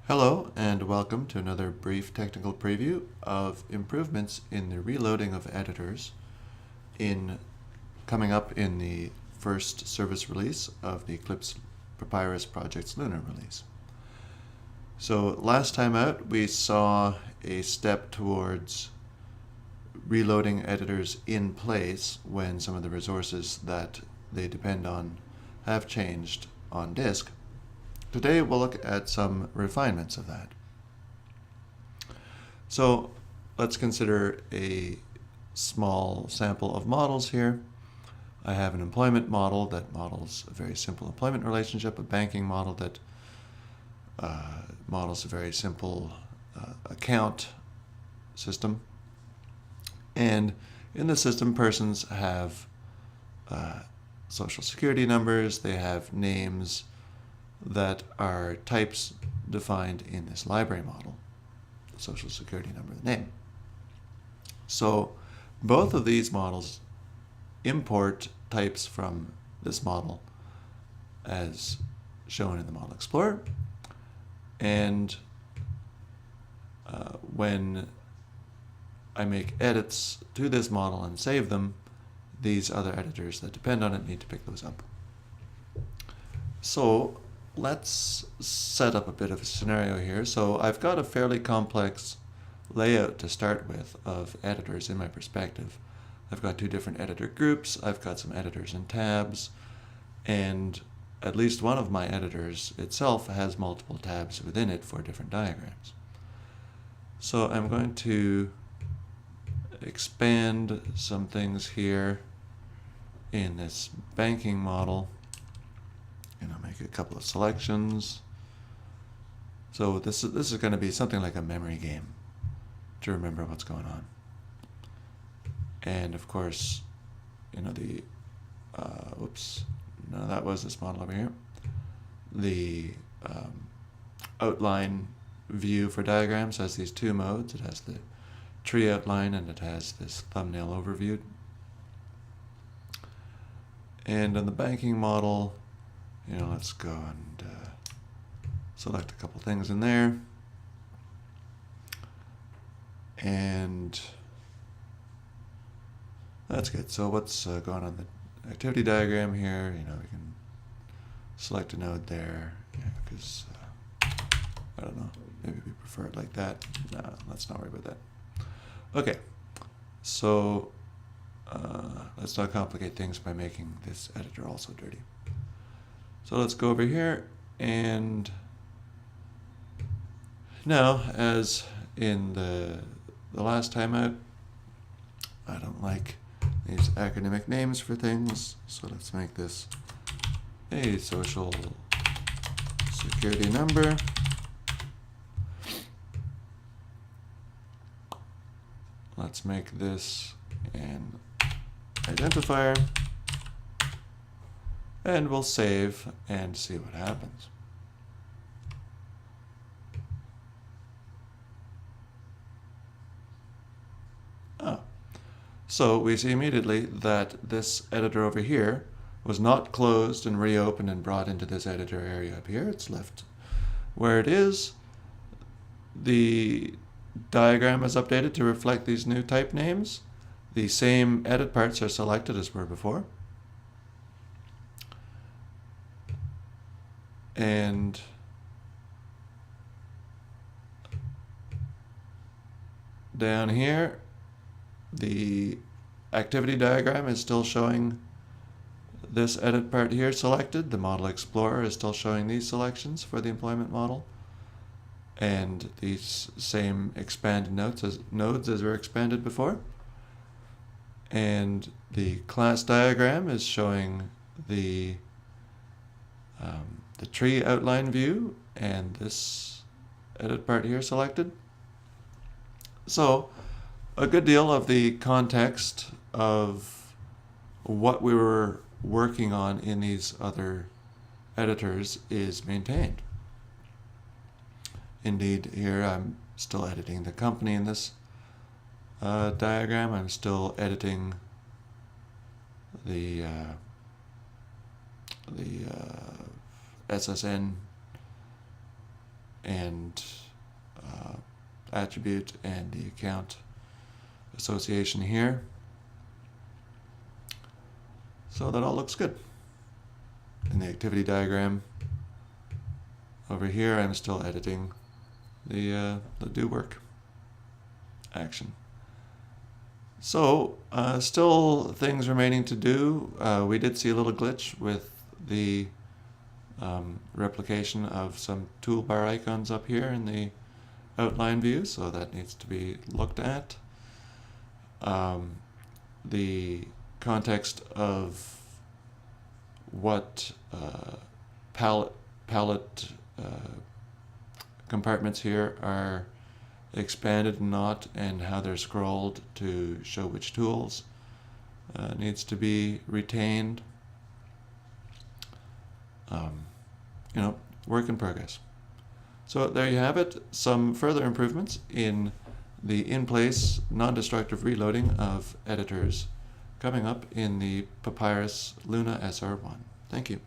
Hello and welcome to another brief technical preview of improvements in the reloading of editors coming up in the first service release of the Eclipse Papyrus project's Lunar release. So last time out we saw a step towards reloading editors in place when some of the resources that they depend on have changed on disk. Today we'll look at some refinements of that. So let's consider a small sample of models here. I have an employment model that models a very simple employment relationship, a banking model that models a very simple account system. And in the system, persons have social security numbers, they have names that are types defined in this library model, the social security number, the name. So both of these models import types from this model as shown in the Model Explorer, and when I make edits to this model and save them, these other editors that depend on it need to pick those up. So let's set up a bit of a scenario here. So I've got a fairly complex layout to start with of editors in my perspective. I've got two different editor groups, I've got some editors and tabs, and at least one of my editors itself has multiple tabs within it for different diagrams. So I'm going to expand some things here in this banking model, and I'll make a couple of selections. So this is going to be something like a memory game to remember what's going on. And of course, the no, that was this model over here. The outline view for diagrams has these two modes. It has the tree outline and it has this thumbnail overview. And on the banking model, let's go and select a couple things in there. And that's good. So what's going on the activity diagram here? We can select a node there, because I don't know, maybe we prefer it like that. No, let's not worry about that. Okay, so let's not complicate things by making this editor also dirty. So let's go over here, and now, as in the last time out, I don't like these acronymic names for things, so let's make this a social security number. Let's make this an identifier, and we'll save and see what happens. So we see immediately that this editor over here was not closed and reopened and brought into this editor area up here. It's left where it is. The diagram is updated to reflect these new type names. The same edit parts are selected as were before. And down here, the activity diagram is still showing this edit part here selected. The Model Explorer is still showing these selections for the employment model. And these same expanded nodes as were expanded before. And the class diagram is showing the tree outline view and this edit part here selected. So a good deal of the context of what we were working on in these other editors is maintained. Indeed, here I'm still editing the company in this diagram. I'm still editing the SSN and attribute and the account association here. So that all looks good. In the activity diagram over here, I'm still editing the do work action. So still things remaining to do. We did see a little glitch with the replication of some toolbar icons up here in the outline view, so that needs to be looked at. The context of what palette compartments here are expanded and not, and how they're scrolled to show which tools needs to be retained. Work in progress. So there you have it, some further improvements in the in-place non-destructive reloading of editors coming up in the Papyrus Luna SR1. Thank you.